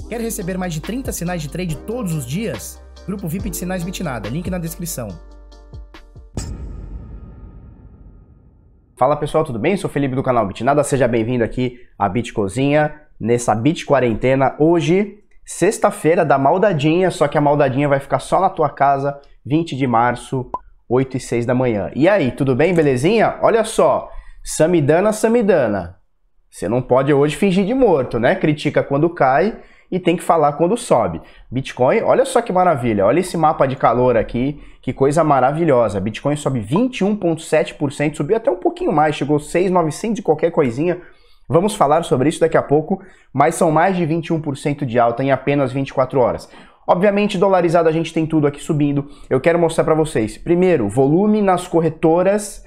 Quer receber mais de 30 sinais de trade todos os dias? Grupo VIP de Sinais Bitnada, link na descrição. Fala pessoal, tudo bem? Sou o Felipe do canal Bitnada, seja bem-vindo aqui à Bitcozinha, nessa Bit Quarentena. Hoje, sexta-feira da maldadinha, só que a maldadinha vai ficar só na tua casa, 20 de março, 8 e 6 da manhã. E aí, tudo bem, belezinha? Olha só, Samidana, você não pode hoje fingir de morto, né? Critica quando cai e tem que falar quando sobe. Bitcoin, olha só que maravilha, olha esse mapa de calor aqui, que coisa maravilhosa. Bitcoin sobe 21,7%, subiu até um pouquinho mais, chegou 6.900 e qualquer coisinha. Vamos falar sobre isso daqui a pouco, mas são mais de 21% de alta em apenas 24 horas. Obviamente, dolarizado, a gente tem tudo aqui subindo. Eu quero mostrar para vocês, primeiro, volume nas corretoras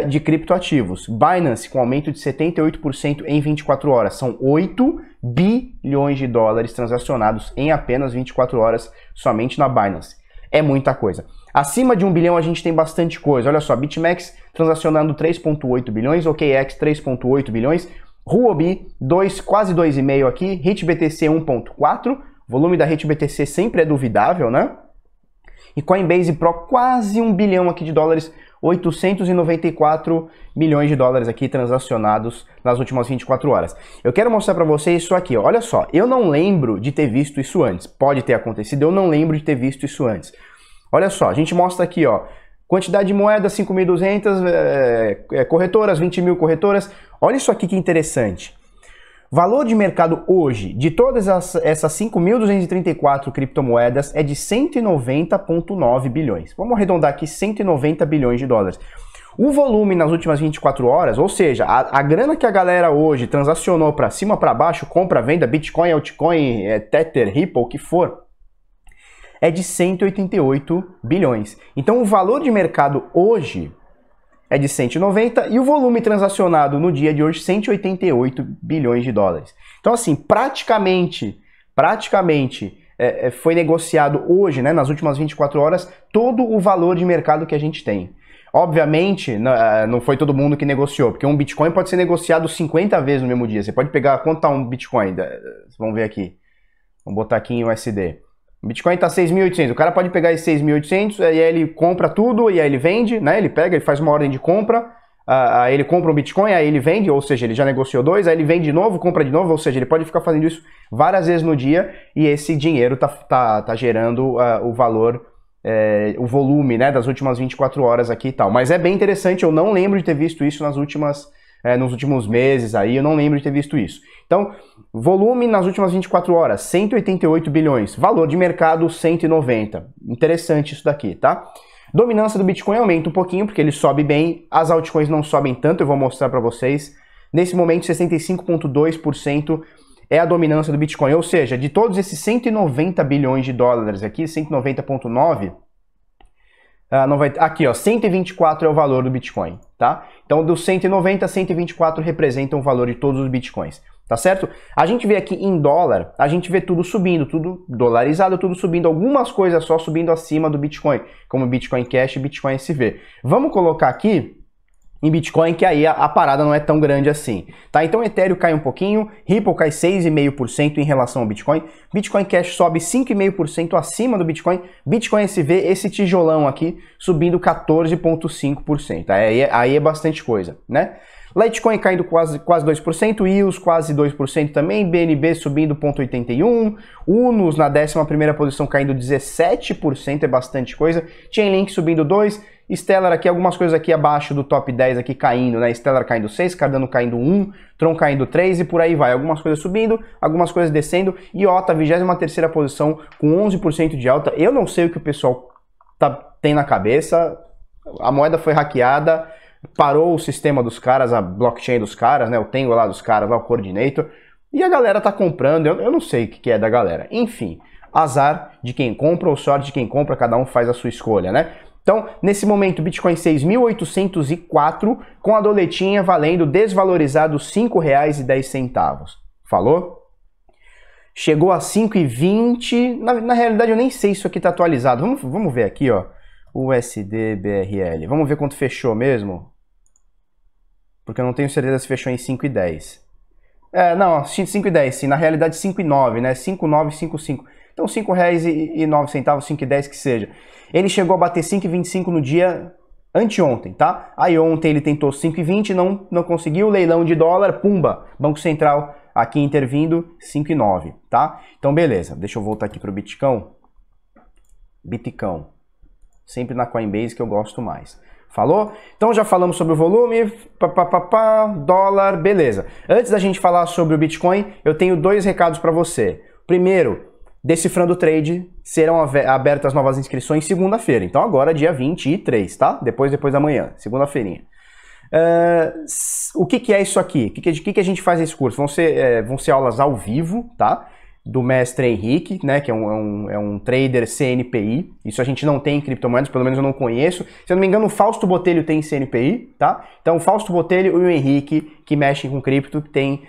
de criptoativos. Binance com aumento de 78% em 24 horas. São 8 bilhões de dólares transacionados em apenas 24 horas somente na Binance. É muita coisa. Acima de 1 bilhão a gente tem bastante coisa. Olha só, BitMEX transacionando 3,8 bilhões, OKX 3,8 bilhões, Huobi quase 2,5 aqui, HitBTC 1,4, volume da HitBTC sempre é duvidável, né? E Coinbase Pro quase 1 bilhão aqui de dólares, 894 milhões de dólares aqui transacionados nas últimas 24 horas. Eu quero mostrar para vocês isso aqui, ó. Olha só, eu não lembro de ter visto isso antes. Pode ter acontecido, eu não lembro de ter visto isso antes. Olha só, a gente mostra aqui, ó, quantidade de moedas, 5.200, corretoras, 20 mil corretoras. Olha isso aqui que interessante. Valor de mercado hoje de todas essas 5.234 criptomoedas é de 190,9 bilhões. Vamos arredondar aqui, 190 bilhões de dólares. O volume nas últimas 24 horas, ou seja, a grana que a galera hoje transacionou para cima, para baixo, compra, venda, Bitcoin, Altcoin, Tether, Ripple, o que for, é de 188 bilhões. Então o valor de mercado hoje é de 190 e o volume transacionado no dia de hoje 188 bilhões de dólares. Então assim, praticamente foi negociado hoje, né, nas últimas 24 horas, todo o valor de mercado que a gente tem. Obviamente, não foi todo mundo que negociou, porque um Bitcoin pode ser negociado 50 vezes no mesmo dia. Você pode pegar, quanto tá um Bitcoin? Vamos ver aqui. Vamos botar aqui em USD. O Bitcoin está 6.800, o cara pode pegar esse 6.800 e aí ele compra tudo e aí ele vende, né? Ele pega, ele faz uma ordem de compra, aí ele compra um Bitcoin, aí ele vende, ou seja, ele já negociou dois, aí ele vende de novo, compra de novo, ou seja, ele pode ficar fazendo isso várias vezes no dia e esse dinheiro tá gerando o valor, o volume, né, das últimas 24 horas aqui e tal. Mas é bem interessante, eu não lembro de ter visto isso nos últimos meses aí, eu não lembro de ter visto isso. Então, volume nas últimas 24 horas, 188 bilhões. Valor de mercado, 190. Interessante isso daqui, tá? Dominância do Bitcoin aumenta um pouquinho, porque ele sobe bem. As altcoins não sobem tanto, eu vou mostrar para vocês. Nesse momento, 65,2% é a dominância do Bitcoin. Ou seja, de todos esses 190 bilhões de dólares aqui, 190,9... aqui, ó, 124 é o valor do Bitcoin, tá? Então, dos 190, 124 representam o valor de todos os Bitcoins, tá certo? A gente vê aqui em dólar, a gente vê tudo subindo, tudo dolarizado, tudo subindo, algumas coisas só subindo acima do Bitcoin, como Bitcoin Cash e Bitcoin SV. Vamos colocar aqui em Bitcoin, que aí a parada não é tão grande assim, tá? Então Ethereum cai um pouquinho, Ripple cai 6,5% em relação ao Bitcoin, Bitcoin Cash sobe 5,5% acima do Bitcoin, Bitcoin SV, esse tijolão aqui, subindo 14,5%, aí é bastante coisa, né? Litecoin caindo quase 2%, EOS quase 2% também, BNB subindo 0,81%, Unos na 11ª posição caindo 17%, é bastante coisa, Chainlink subindo 2%, Stellar aqui, algumas coisas aqui abaixo do top 10 aqui caindo, né? Stellar caindo 6, Cardano caindo 1, Tron caindo 3 e por aí vai. Algumas coisas subindo, algumas coisas descendo. IOTA, 23ª posição com 11% de alta. Eu não sei o que o pessoal tem na cabeça. A moeda foi hackeada, parou o sistema dos caras, a blockchain dos caras, né? O Tango lá dos caras, lá o Coordinator. E a galera tá comprando, eu não sei o que é da galera. Enfim, azar de quem compra ou sorte de quem compra, cada um faz a sua escolha, né? Então, nesse momento, Bitcoin 6.804, com a doletinha valendo desvalorizado R$ 5,10. Falou? Chegou a 5,20. Na realidade, eu nem sei se isso aqui está atualizado. Vamos ver aqui, ó. USD BRL. Vamos ver quanto fechou mesmo? Porque eu não tenho certeza se fechou em 5,10. Não, 5,10 sim, na realidade 5,9, né? 5,955. Então R$5,09, 5,10 que seja. Ele chegou a bater 5,25 no dia anteontem, tá? Aí ontem ele tentou 5,20, não conseguiu, leilão de dólar, pumba, Banco Central aqui intervindo, 5,9, tá? Então beleza, deixa eu voltar aqui pro Bitcão. Sempre na Coinbase que eu gosto mais. Falou? Então já falamos sobre o volume, dólar, beleza. Antes da gente falar sobre o Bitcoin, eu tenho 2 recados para você. Primeiro, Decifrando Trade, serão abertas novas inscrições segunda-feira. Então agora dia 23, tá? Depois da manhã, segunda-feirinha. O que é isso aqui? O que a gente faz nesse curso? Vão ser aulas ao vivo, tá? Do mestre Henrique, né, que é um trader CNPI. Isso a gente não tem em criptomoedas, pelo menos eu não conheço. Se eu não me engano, o Fausto Botelho tem CNPI, tá? Então o Fausto Botelho e o Henrique, que mexem com cripto, tem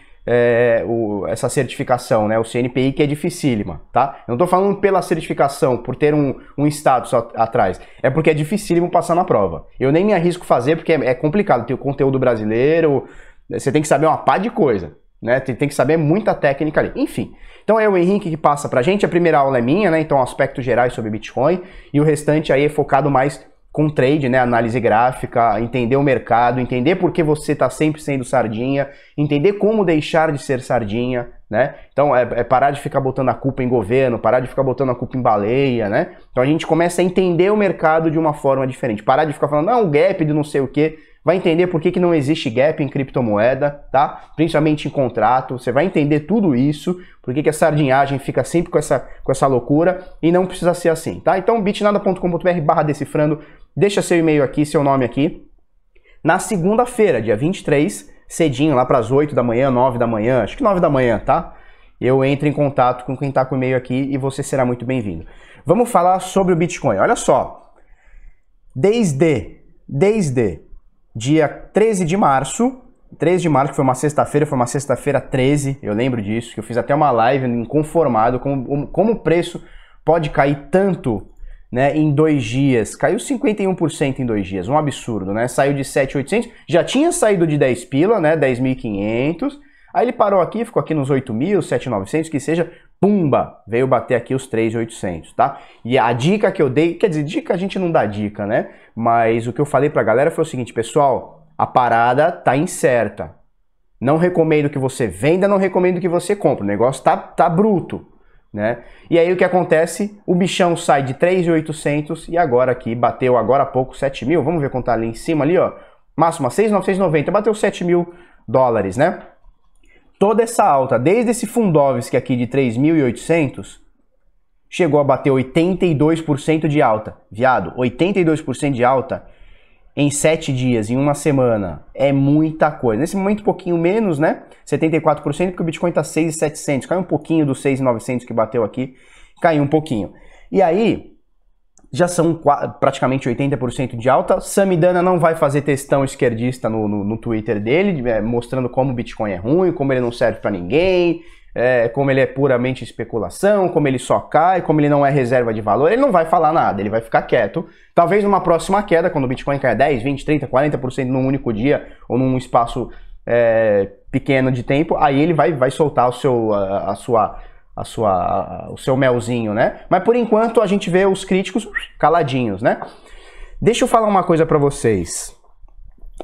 essa certificação, né, o CNPI, que é dificílima, tá? Eu não tô falando pela certificação, por ter um status atrás, é porque é dificílimo passar na prova. Eu nem me arrisco fazer porque é complicado, tem o conteúdo brasileiro, você tem que saber uma pá de coisa, né? Tem que saber muita técnica ali. Enfim, então é o Henrique que passa pra gente, a primeira aula é minha, né? Então aspectos gerais sobre Bitcoin, e o restante aí é focado mais com trade, né? Análise gráfica, entender o mercado, entender por que você está sempre sendo sardinha, entender como deixar de ser sardinha, né? Então é parar de ficar botando a culpa em governo, parar de ficar botando a culpa em baleia, né? Então a gente começa a entender o mercado de uma forma diferente, parar de ficar falando, não, gap de não sei o quê. Vai entender por que não existe gap em criptomoeda, tá? Principalmente em contrato, você vai entender tudo isso, por que a sardinhagem fica sempre com essa loucura e não precisa ser assim, tá? Então bitnada.com.br/decifrando, deixa seu e-mail aqui, seu nome aqui. Na segunda-feira, dia 23, cedinho, lá para as 8 da manhã, 9 da manhã, acho que 9 da manhã, tá? Eu entro em contato com quem tá com o e-mail aqui e você será muito bem-vindo. Vamos falar sobre o Bitcoin. Olha só, desde dia 13 de março, que foi uma sexta-feira 13, eu lembro disso, que eu fiz até uma live inconformado, como o preço pode cair tanto, né, em 2 dias. Caiu 51% em 2 dias, um absurdo, né? Saiu de 7.800, já tinha saído de 10 pila, né, 10.500, aí ele parou aqui, ficou aqui nos 8.000, 7.900, que seja, pumba, veio bater aqui os 3.800, tá? E a dica que eu dei, quer dizer, dica a gente não dá dica, né? Mas o que eu falei pra galera foi o seguinte, pessoal, a parada tá incerta. Não recomendo que você venda, não recomendo que você compre, o negócio tá bruto, né? E aí o que acontece? O bichão sai de 3.800 e agora aqui, bateu agora há pouco 7.000, vamos ver quanto tá ali em cima ali, ó, máxima 6.990, bateu 7.000 dólares, né? Toda essa alta, desde esse Fundovsk aqui de 3.800, chegou a bater 82% de alta. Viado, 82% de alta em 7 dias, em uma semana, é muita coisa. Nesse momento um pouquinho menos, né? 74%, porque o Bitcoin tá 6.700, caiu um pouquinho dos 6.900 que bateu aqui, caiu um pouquinho. E aí, já são praticamente 80% de alta. Samidana não vai fazer textão esquerdista no Twitter dele, mostrando como o Bitcoin é ruim, como ele não serve para ninguém, como ele é puramente especulação, como ele só cai, como ele não é reserva de valor. Ele não vai falar nada, ele vai ficar quieto. Talvez numa próxima queda, quando o Bitcoin caia 10, 20, 30, 40% num único dia ou num espaço pequeno de tempo, aí ele vai soltar o seu melzinho, né? Mas por enquanto a gente vê os críticos caladinhos, né? Deixa eu falar uma coisa para vocês.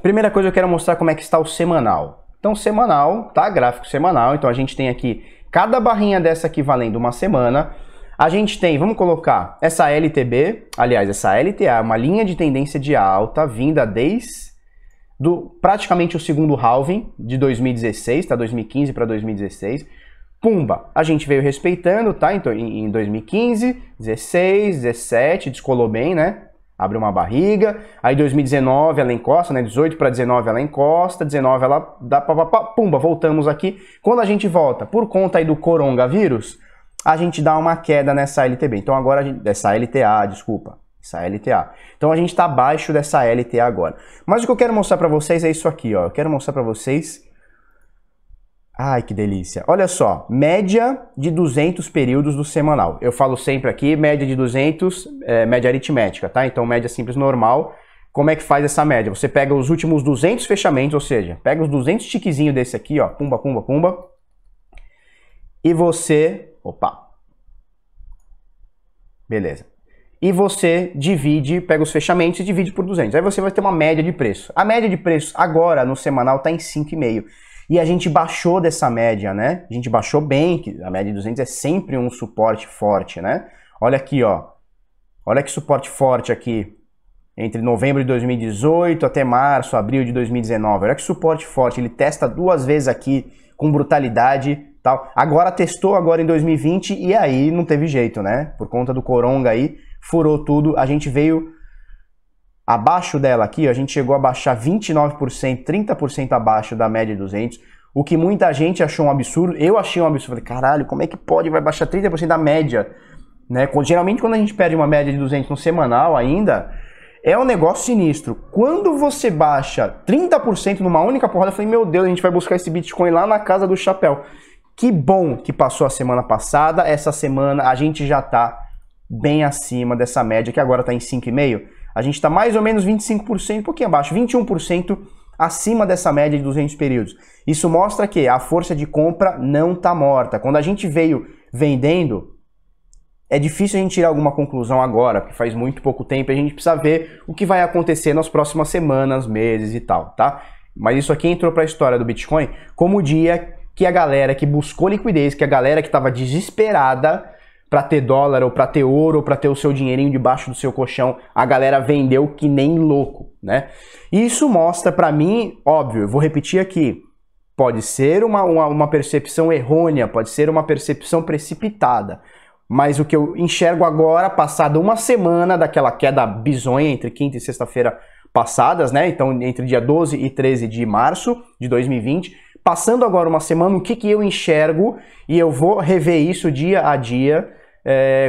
Primeira coisa, eu quero mostrar como é que está o semanal. Então, semanal, tá? Gráfico semanal. Então a gente tem aqui cada barrinha dessa aqui valendo uma semana. A gente tem, vamos colocar essa LTB, aliás, essa LTA, uma linha de tendência de alta vinda desde praticamente o segundo halving de 2016, tá? 2015 para 2016. Pumba, a gente veio respeitando, tá? Então, em 2015, 16, 17, descolou bem, né? Abre uma barriga. Aí 2019 ela encosta, né? 18 para 19 ela encosta, 19 ela dá pumba, voltamos aqui. Quando a gente volta, por conta aí do coronavírus, a gente dá uma queda nessa LTB. Então agora dessa LTA, desculpa. Essa LTA. Então a gente tá abaixo dessa LTA agora. Mas o que eu quero mostrar para vocês é isso aqui, ó. Eu quero mostrar para vocês. Ai, que delícia. Olha só, média de 200 períodos do semanal. Eu falo sempre aqui, média de 200, média aritmética, tá? Então, média simples normal, como é que faz essa média? Você pega os últimos 200 fechamentos, ou seja, pega os 200 tiquezinhos desse aqui, ó, pumba, pumba, pumba, e você, opa, beleza. E você divide, pega os fechamentos e divide por 200. Aí você vai ter uma média de preço. A média de preço agora, no semanal, está em 5,5. E a gente baixou dessa média, né? A gente baixou bem, que a média de 200 é sempre um suporte forte, né? Olha aqui, ó. Olha que suporte forte aqui. Entre novembro de 2018 até março, abril de 2019. Olha que suporte forte. Ele testa 2 vezes aqui com brutalidade. Tal. Agora testou agora em 2020 e aí não teve jeito, né? Por conta do coronga aí, furou tudo. A gente veio abaixo dela aqui, ó, a gente chegou a baixar 29%, 30% abaixo da média de 200, o que muita gente achou um absurdo. Eu achei um absurdo. Falei, caralho, como é que pode? Vai baixar 30% da média, né? Geralmente quando a gente perde uma média de 200 no semanal ainda, é um negócio sinistro. Quando você baixa 30% numa única porrada, eu falei, meu Deus, a gente vai buscar esse Bitcoin lá na casa do chapéu. Que bom que passou a semana passada, essa semana a gente já está bem acima dessa média, que agora está em 5,5%. A gente está mais ou menos 25%, um pouquinho abaixo, 21% acima dessa média de 200 períodos. Isso mostra que a força de compra não está morta. Quando a gente veio vendendo, é difícil a gente tirar alguma conclusão agora, porque faz muito pouco tempo, a gente precisa ver o que vai acontecer nas próximas semanas, meses e tal, tá? Mas isso aqui entrou para a história do Bitcoin como o dia que a galera que buscou liquidez, que a galera que estava desesperada para ter dólar, ou para ter ouro, ou para ter o seu dinheirinho debaixo do seu colchão, a galera vendeu que nem louco, né? E isso mostra para mim, óbvio, eu vou repetir aqui, pode ser uma percepção errônea, pode ser uma percepção precipitada, mas o que eu enxergo agora, passada uma semana daquela queda bizonha entre quinta e sexta-feira passadas, né? Então, entre dia 12 e 13 de março de 2020, passando agora uma semana, o que eu enxergo, e eu vou rever isso dia a dia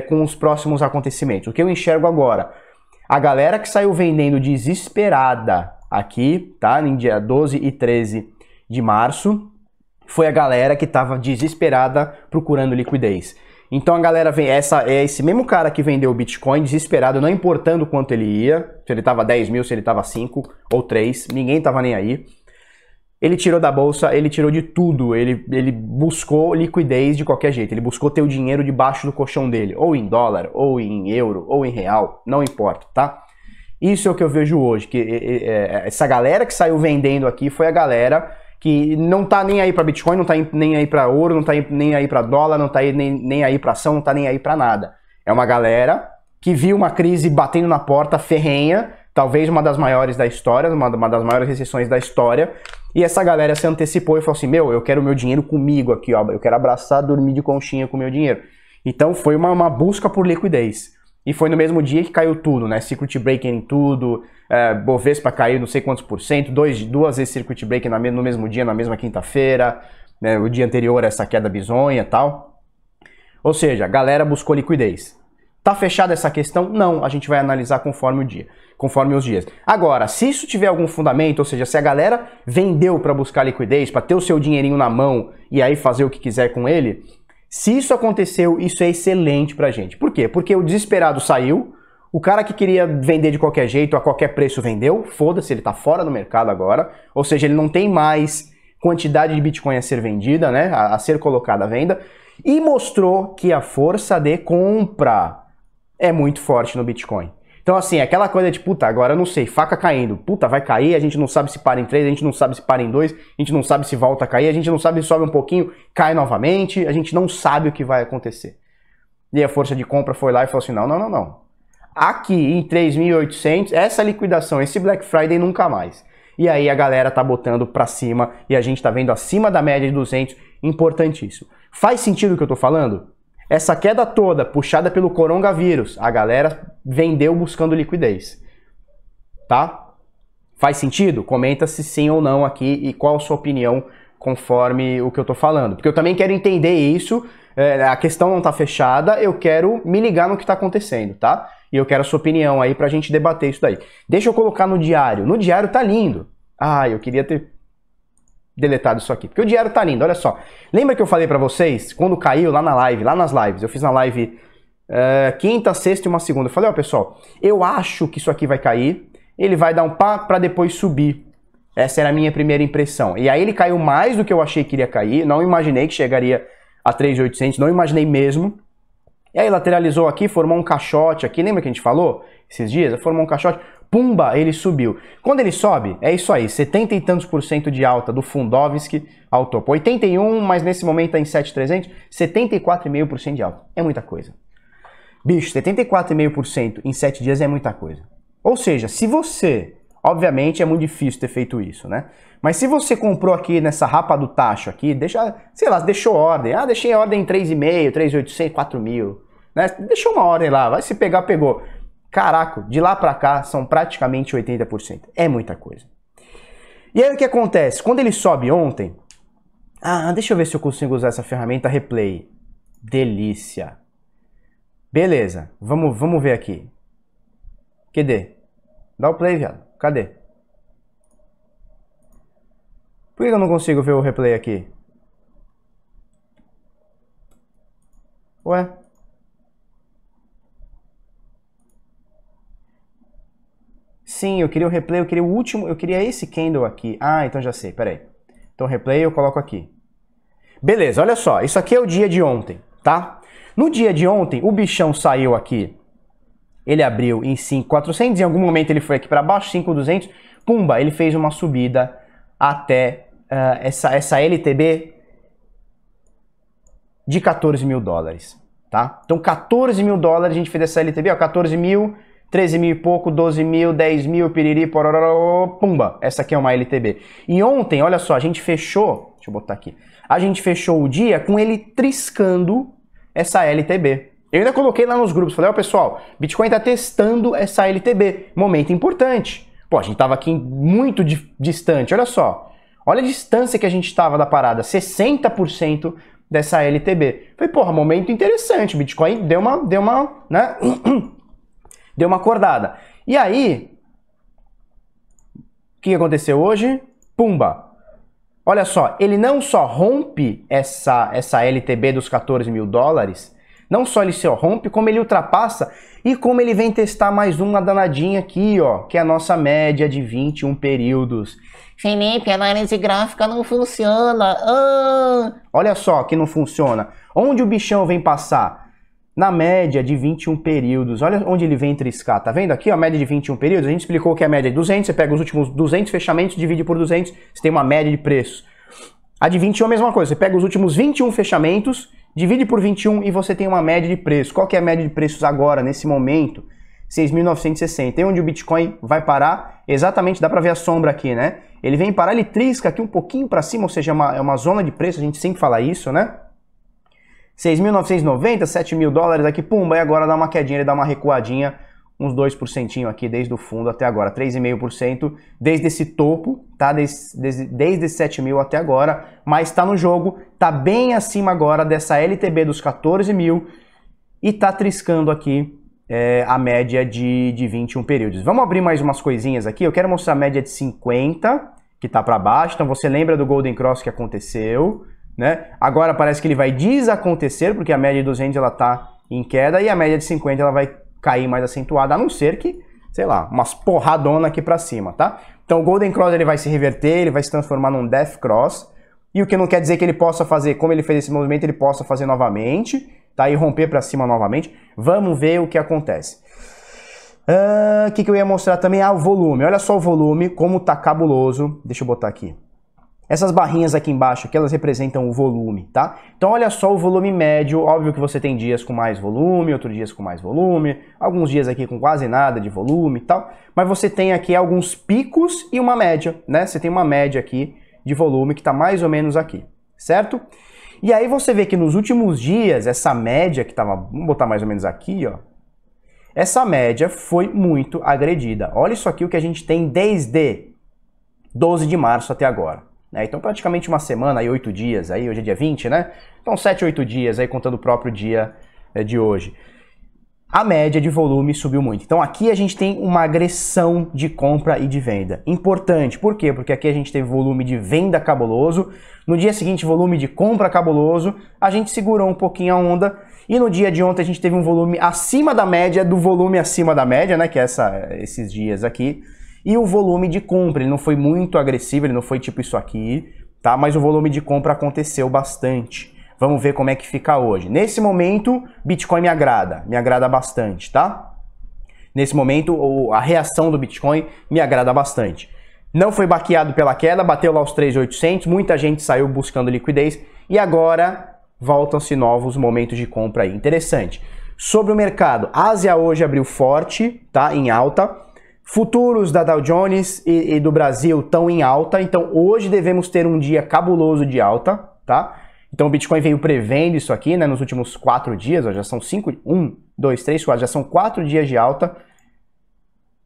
com os próximos acontecimentos. O que eu enxergo agora? A galera que saiu vendendo desesperada aqui, tá? Em dia 12 e 13 de março, foi a galera que estava desesperada procurando liquidez. Então a galera vem, esse mesmo cara que vendeu o Bitcoin desesperado, não importando quanto ele ia, se ele estava 10 mil, se ele estava 5 ou 3, ninguém estava nem aí. Ele tirou da bolsa, ele tirou de tudo, ele buscou liquidez de qualquer jeito, ele buscou ter o dinheiro debaixo do colchão dele, ou em dólar, ou em euro, ou em real, não importa, tá? Isso é o que eu vejo hoje, que essa galera que saiu vendendo aqui foi a galera que não tá nem aí para Bitcoin, não tá nem aí para ouro, não tá nem aí para dólar, não tá nem aí para ação, não tá nem aí para nada. É uma galera que viu uma crise batendo na porta, ferrenha, talvez uma das maiores da história, uma das maiores recessões da história, e essa galera se antecipou e falou assim, meu, eu quero o meu dinheiro comigo aqui, ó, eu quero abraçar, dormir de conchinha com o meu dinheiro. Então foi uma busca por liquidez. E foi no mesmo dia que caiu tudo, né? Circuit breaking em tudo, Bovespa caiu não sei quantos por cento, duas vezes circuit breaking no mesmo dia, na mesma quinta-feira, né? O dia anterior essa queda bizonha e tal. Ou seja, a galera buscou liquidez. Tá fechada essa questão? Não, a gente vai analisar conforme o dia, conforme os dias. Agora, se isso tiver algum fundamento, ou seja, se a galera vendeu para buscar liquidez, para ter o seu dinheirinho na mão e aí fazer o que quiser com ele, se isso aconteceu, isso é excelente pra gente. Por quê? Porque o desesperado saiu, o cara que queria vender de qualquer jeito, a qualquer preço vendeu, foda-se, ele tá fora do mercado agora, ou seja, ele não tem mais quantidade de Bitcoin a ser vendida, né, a ser colocada à venda, e mostrou que a força de compra é muito forte no Bitcoin. Então assim, aquela coisa de, puta, agora eu não sei, faca caindo, puta, vai cair, a gente não sabe se para em 3, a gente não sabe se para em 2, a gente não sabe se volta a cair, a gente não sabe se sobe um pouquinho, cai novamente, a gente não sabe o que vai acontecer. E a força de compra foi lá e falou assim, não. Aqui em 3.800, essa liquidação, esse Black Friday nunca mais. E aí a galera tá botando pra cima e a gente tá vendo acima da média de 200, importantíssimo. Faz sentido o que eu tô falando? Essa queda toda puxada pelo coronavírus, a galera vendeu buscando liquidez, tá? Faz sentido? Comenta se sim ou não aqui e qual a sua opinião conforme o que eu tô falando. Porque eu também quero entender isso, a questão não tá fechada, eu quero me ligar no que tá acontecendo, tá? E eu quero a sua opinião aí pra gente debater isso daí. Deixa eu colocar no diário. No diário tá lindo. Ah, eu queria ter deletado isso aqui, porque o diário tá lindo, olha só. Lembra que eu falei pra vocês, quando caiu lá na live, lá nas lives, eu fiz na live quinta, sexta e uma segunda, eu falei, ó pessoal, eu acho que isso aqui vai cair, ele vai dar um pá para depois subir. Essa era a minha primeira impressão. E aí ele caiu mais do que eu achei que iria cair, não imaginei que chegaria a 3.800, não imaginei mesmo. E aí lateralizou aqui, formou um caixote aqui, lembra que a gente falou esses dias? Formou um caixote, pumba, ele subiu. Quando ele sobe, é isso aí, 70 e tantos por cento de alta do Fundovsk ao topo. 81, mas nesse momento está em 7.300, 74,5% de alta. É muita coisa. Bicho, 74,5% em 7 dias é muita coisa. Ou seja, se você, obviamente é muito difícil ter feito isso, né? Mas se você comprou aqui nessa rapa do tacho aqui, deixa, sei lá, deixou ordem. Ah, deixei a ordem em 3.500, 3.800, 4.000, né? Deixou uma ordem lá, vai se pegar, pegou. Caraca, de lá pra cá são praticamente 80%. É muita coisa. E aí o que acontece? Quando ele sobe ontem... Ah, deixa eu ver se eu consigo usar essa ferramenta Replay. Delícia. Beleza, vamos ver aqui. Cadê? Dá o play, viado. Cadê? Por que eu não consigo ver o replay aqui? Ué? Sim, eu queria o replay, eu queria o último, eu queria esse candle aqui. Ah, então já sei, peraí. Então replay eu coloco aqui. Beleza, olha só, isso aqui é o dia de ontem, tá? No dia de ontem, o bichão saiu aqui, ele abriu em 5.400, em algum momento ele foi aqui para baixo, 5.200, pumba, ele fez uma subida até essa LTB de 14 mil dólares, tá? Então 14 mil dólares a gente fez essa LTB, ó, 14 mil, 13 mil e pouco, 12 mil, 10 mil, piriri, pororó, pumba, essa aqui é uma LTB. E ontem, olha só, a gente fechou, deixa eu botar aqui, a gente fechou o dia com ele triscando essa LTB. Eu ainda coloquei lá nos grupos, falei, ó pessoal, Bitcoin tá testando essa LTB, momento importante. Pô, a gente tava aqui muito distante, olha só. Olha a distância que a gente tava da parada, 60% dessa LTB. Falei, porra, momento interessante, Bitcoin deu uma, né, deu uma acordada. E aí, o que aconteceu hoje? Pumba. Olha só, ele não só rompe essa LTB dos 14 mil dólares, não só ele se rompe, como ele ultrapassa e como ele vem testar mais uma danadinha aqui, ó, que é a nossa média de 21 períodos. Felipe, a análise gráfica não funciona. Olha só que não funciona. Onde o bichão vem passar? Na média de 21 períodos. Olha onde ele vem triscar. Tá vendo aqui, ó, a média de 21 períodos? A gente explicou que a média é 200, você pega os últimos 200 fechamentos, divide por 200, você tem uma média de preço. A de 21 é a mesma coisa, você pega os últimos 21 fechamentos, divide por 21 e você tem uma média de preço. Qual que é a média de preços agora, nesse momento? 6.960. E onde o Bitcoin vai parar? Exatamente, dá pra ver a sombra aqui, né? Ele vem parar, ele trisca aqui um pouquinho pra cima, ou seja, é uma zona de preço, a gente sempre fala isso, né? 6.990, 7 mil dólares aqui, pumba, e agora dá uma quedinha, ele dá uma recuadinha, uns 2% aqui desde o fundo até agora, 3,5% desde esse topo, tá? Desde 7 mil até agora, mas tá no jogo, tá bem acima agora dessa LTB dos 14 mil e tá triscando aqui a média de 21 períodos. Vamos abrir mais umas coisinhas aqui, eu quero mostrar a média de 50, que tá para baixo, então você lembra do Golden Cross que aconteceu, né? Agora parece que ele vai desacontecer, porque a média de 200 ela tá em queda e a média de 50 ela vai cair mais acentuada, a não ser que, sei lá, umas porradona aqui pra cima, tá? Então o Golden Cross ele vai se reverter, ele vai se transformar num Death Cross, e o que não quer dizer que ele possa fazer, como ele fez esse movimento, ele possa fazer novamente, tá? E romper pra cima novamente. Vamos ver o que acontece. O que eu ia mostrar também? Ah, o volume. Olha só o volume, como tá cabuloso. Deixa eu botar aqui. Essas barrinhas aqui embaixo, aqui, elas representam o volume, tá? Então olha só o volume médio, óbvio que você tem dias com mais volume, outros dias com mais volume, alguns dias aqui com quase nada de volume e tal, mas você tem aqui alguns picos e uma média, né? Você tem uma média aqui de volume que tá mais ou menos aqui, certo? E aí você vê que nos últimos dias, essa média que tava, vamos botar mais ou menos aqui, ó, essa média foi muito agredida. Olha isso aqui o que a gente tem desde 12 de março até agora. Então praticamente uma semana, aí 8 dias, aí hoje é dia 20, né? Então 7, 8 dias, aí contando o próprio dia de hoje. A média de volume subiu muito. Então aqui a gente tem uma agressão de compra e de venda. Importante, por quê? Porque aqui a gente teve volume de venda cabuloso, no dia seguinte volume de compra cabuloso, a gente segurou um pouquinho a onda, e no dia de ontem a gente teve um volume acima da média do volume acima da média, né? Que é esses dias aqui. e o volume de compra. Ele não foi muito agressivo, ele não foi tipo isso aqui, tá? Mas o volume de compra aconteceu bastante. Vamos ver como é que fica hoje. Nesse momento, Bitcoin me agrada bastante, tá? Nesse momento, a reação do Bitcoin me agrada bastante. Não foi baqueado pela queda, bateu lá os 3.800, muita gente saiu buscando liquidez e agora voltam-se novos momentos de compra aí. Interessante. Sobre o mercado, Ásia hoje abriu forte, tá? Em alta. Futuros da Dow Jones e do Brasil estão em alta, então hoje devemos ter um dia cabuloso de alta, tá? Então o Bitcoin veio prevendo isso aqui, né? Nos últimos 4 dias, ó, já são 1, 2, 3, 4, já são 4 dias de alta.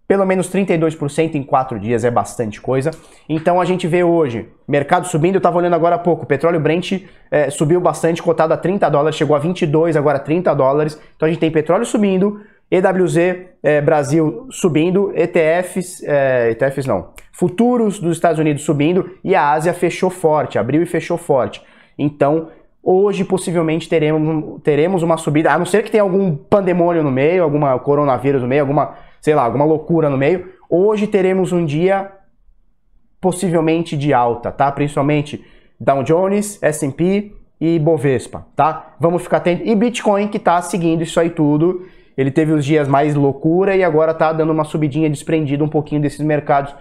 Pelo menos 32% em 4 dias é bastante coisa. Então a gente vê hoje, mercado subindo, eu estava olhando agora há pouco, o petróleo Brent subiu bastante, cotado a $30, chegou a 22, agora $30. Então a gente tem petróleo subindo, EWZ Brasil subindo, ETFs não, futuros dos Estados Unidos subindo e a Ásia fechou forte, abriu e fechou forte. Então hoje possivelmente teremos uma subida, a não ser que tenha algum pandemônio no meio, alguma coronavírus no meio, alguma loucura no meio. Hoje teremos um dia possivelmente de alta, tá? Principalmente Dow Jones, S&P e Bovespa, tá? Vamos ficar atentos. E Bitcoin que tá seguindo isso aí tudo. Ele teve os dias mais loucura e agora tá dando uma subidinha desprendida um pouquinho desses mercados,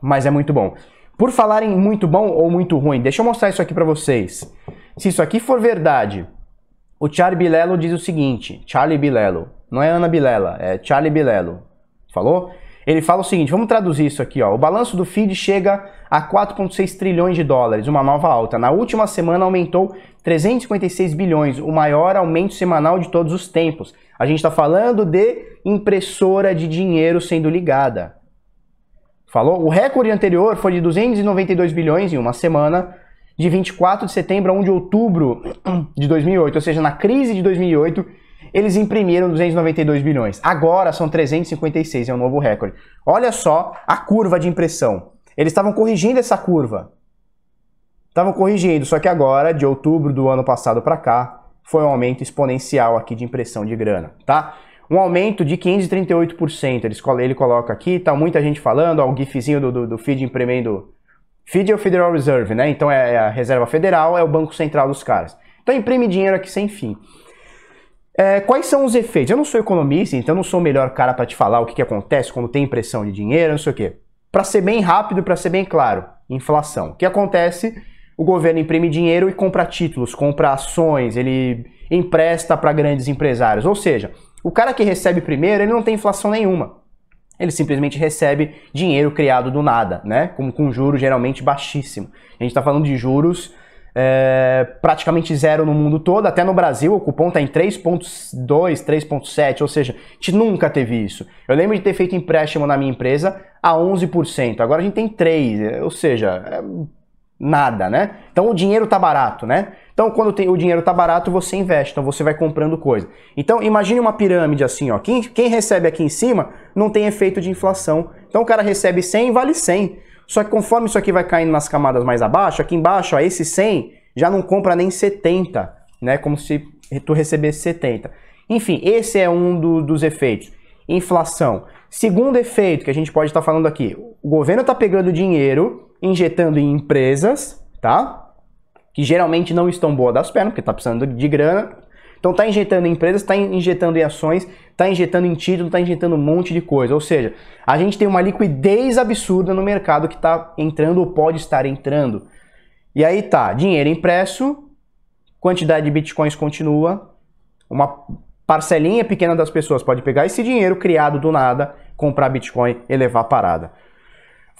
mas é muito bom. Por falar em muito bom ou muito ruim, deixa eu mostrar isso aqui para vocês. Se isso aqui for verdade, o Charlie Bilello diz o seguinte, Charlie Bilello, não é Ana Bilela, é Charlie Bilello, falou? Ele fala o seguinte, vamos traduzir isso aqui, ó. O balanço do FID chega a 4,6 trilhões de dólares, uma nova alta. Na última semana aumentou 356 bilhões, o maior aumento semanal de todos os tempos. A gente está falando de impressora de dinheiro sendo ligada. Falou? O recorde anterior foi de 292 bilhões em uma semana, de 24 de setembro a 1 de outubro de 2008, ou seja, na crise de 2008, eles imprimiram 292 bilhões. Agora são 356, é um novo recorde. Olha só a curva de impressão. Eles estavam corrigindo essa curva. Estavam corrigindo, só que agora, de outubro do ano passado para cá, foi um aumento exponencial aqui de impressão de grana, tá? Um aumento de 538%. Ele coloca aqui, tá muita gente falando, ó, o gifzinho do FID imprimindo. FID é o Federal Reserve, né? Então é a Reserva Federal, é o Banco Central dos caras. Então imprime dinheiro aqui sem fim. Quais são os efeitos? Eu não sou economista, então eu não sou o melhor cara para te falar o que acontece quando tem impressão de dinheiro, não sei o quê. Para ser bem rápido, para ser bem claro, inflação. O que acontece? O governo imprime dinheiro e compra títulos, compra ações, ele empresta para grandes empresários. Ou seja, o cara que recebe primeiro, ele não tem inflação nenhuma. Ele simplesmente recebe dinheiro criado do nada, né? Com juros geralmente baixíssimo. A gente está falando de juros praticamente zero no mundo todo, até no Brasil o cupom está em 3,2, 3,7, ou seja, a gente nunca teve isso. Eu lembro de ter feito empréstimo na minha empresa a 11%, agora a gente tem 3%, ou seja, nada, né? Então o dinheiro tá barato, né? Então quando o dinheiro tá barato, você investe, então você vai comprando coisa. Então imagine uma pirâmide assim, ó, quem recebe aqui em cima não tem efeito de inflação. Então o cara recebe 100, vale 100. Só que conforme isso aqui vai caindo nas camadas mais abaixo, aqui embaixo, ó, esse 100 já não compra nem 70, né? Como se tu recebesse 70. Enfim, esse é um dos efeitos. Inflação. Segundo efeito que a gente pode estar falando aqui, o governo está pegando dinheiro, injetando em empresas, tá? Que geralmente não estão boas das pernas, porque está precisando de grana. Então está injetando em empresas, está injetando em ações, está injetando em título, está injetando um monte de coisa. Ou seja, a gente tem uma liquidez absurda no mercado que está entrando ou pode estar entrando. E aí tá, dinheiro impresso, quantidade de bitcoins continua, uma parcelinha pequena das pessoas pode pegar esse dinheiro criado do nada, comprar bitcoin e levar a parada.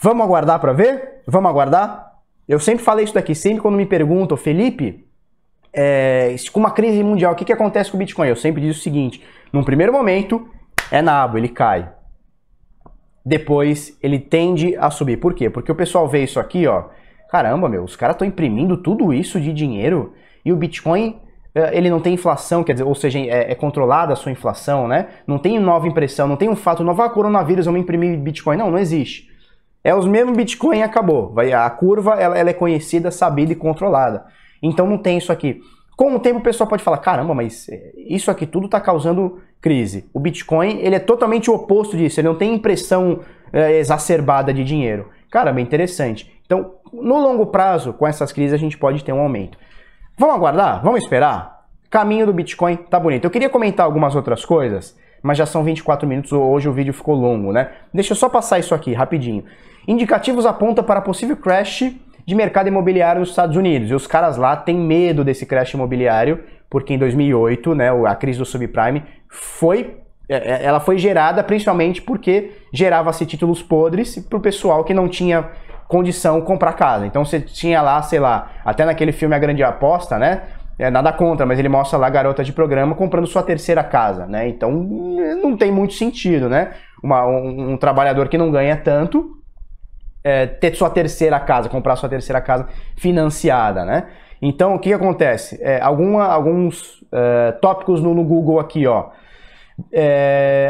Vamos aguardar para ver? Vamos aguardar? Eu sempre falei isso daqui, sempre quando me perguntam, Felipe, com uma crise mundial, o que acontece com o Bitcoin? Eu sempre digo o seguinte, num primeiro momento, é nabo, ele cai. Depois, ele tende a subir. Por quê? Porque o pessoal vê isso aqui, ó, caramba, meu, os caras estão imprimindo tudo isso de dinheiro e o Bitcoin, ele não tem inflação, quer dizer, ou seja, é controlada a sua inflação, né? Não tem nova impressão, não tem um fato novo, coronavírus, vamos imprimir Bitcoin. Não, não existe. É os mesmos Bitcoin e acabou. A curva, ela é conhecida, sabida e controlada. Então não tem isso aqui. Com o tempo o pessoal pode falar, caramba, mas isso aqui tudo está causando crise. O Bitcoin, ele é totalmente o oposto disso. Ele não tem impressão exacerbada de dinheiro. Cara, bem interessante. Então, no longo prazo, com essas crises, a gente pode ter um aumento. Vamos aguardar? Vamos esperar? Caminho do Bitcoin tá bonito. Eu queria comentar algumas outras coisas, mas já são 24 minutos, hoje o vídeo ficou longo, né? Deixa eu só passar isso aqui, rapidinho. Indicativos apontam para possível crash de mercado imobiliário nos Estados Unidos. E os caras lá têm medo desse crash imobiliário, porque em 2008, né, a crise do subprime ela foi gerada principalmente porque gerava-se títulos podres para o pessoal que não tinha condição de comprar casa. Então você tinha lá, sei lá, até naquele filme A Grande Aposta, né? Nada contra, mas ele mostra lá a garota de programa comprando sua terceira casa, né? Então não tem muito sentido, né? Um trabalhador que não ganha tanto ter sua terceira casa, comprar sua terceira casa financiada, né? Então o que acontece? Alguns tópicos no Google aqui, ó.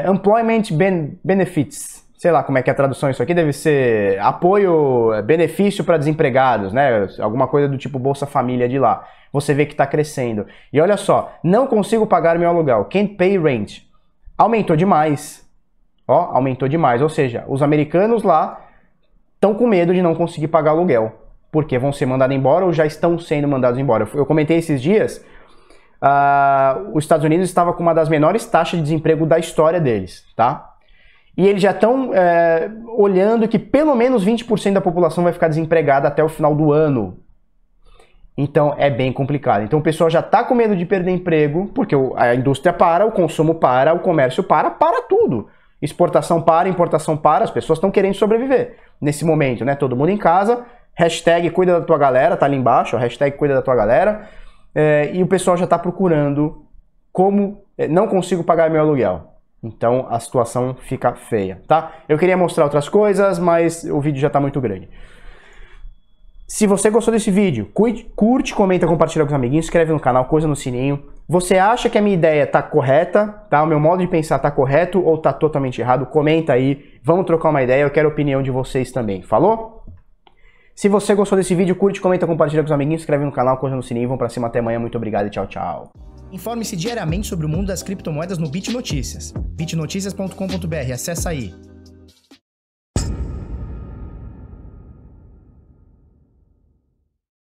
Employment Benefits. Sei lá como é que é a tradução isso aqui, deve ser apoio, benefício para desempregados, né? Alguma coisa do tipo Bolsa Família de lá. Você vê que está crescendo. E olha só, não consigo pagar meu aluguel. Can't pay rent. Aumentou demais. Ó, aumentou demais. Ou seja, os americanos lá estão com medo de não conseguir pagar aluguel. Porque vão ser mandados embora ou já estão sendo mandados embora. Eu comentei esses dias, os Estados Unidos estava com uma das menores taxas de desemprego da história deles, tá? E eles já estão olhando que pelo menos 20% da população vai ficar desempregada até o final do ano. Então é bem complicado. Então o pessoal já está com medo de perder emprego, porque a indústria para, o consumo para, o comércio para tudo. Exportação para, importação para, as pessoas estão querendo sobreviver nesse momento, né? Todo mundo em casa, hashtag cuida da tua galera, tá ali embaixo, hashtag cuida da tua galera, e o pessoal já está procurando como não consigo pagar meu aluguel. Então a situação fica feia, tá? Eu queria mostrar outras coisas, mas o vídeo já está muito grande. Se você gostou desse vídeo, curte, comenta, compartilha com os amiguinhos, inscreve no canal, coisa no sininho. Você acha que a minha ideia está correta, tá? O meu modo de pensar está correto ou está totalmente errado? Comenta aí, vamos trocar uma ideia, eu quero a opinião de vocês também, falou? Se você gostou desse vídeo, curte, comenta, compartilha com os amiguinhos, inscreve no canal, coisa no sininho, vamos pra cima, até amanhã, muito obrigado e tchau, tchau. Informe-se diariamente sobre o mundo das criptomoedas no BitNotícias. bitnoticias.com.br, acessa aí.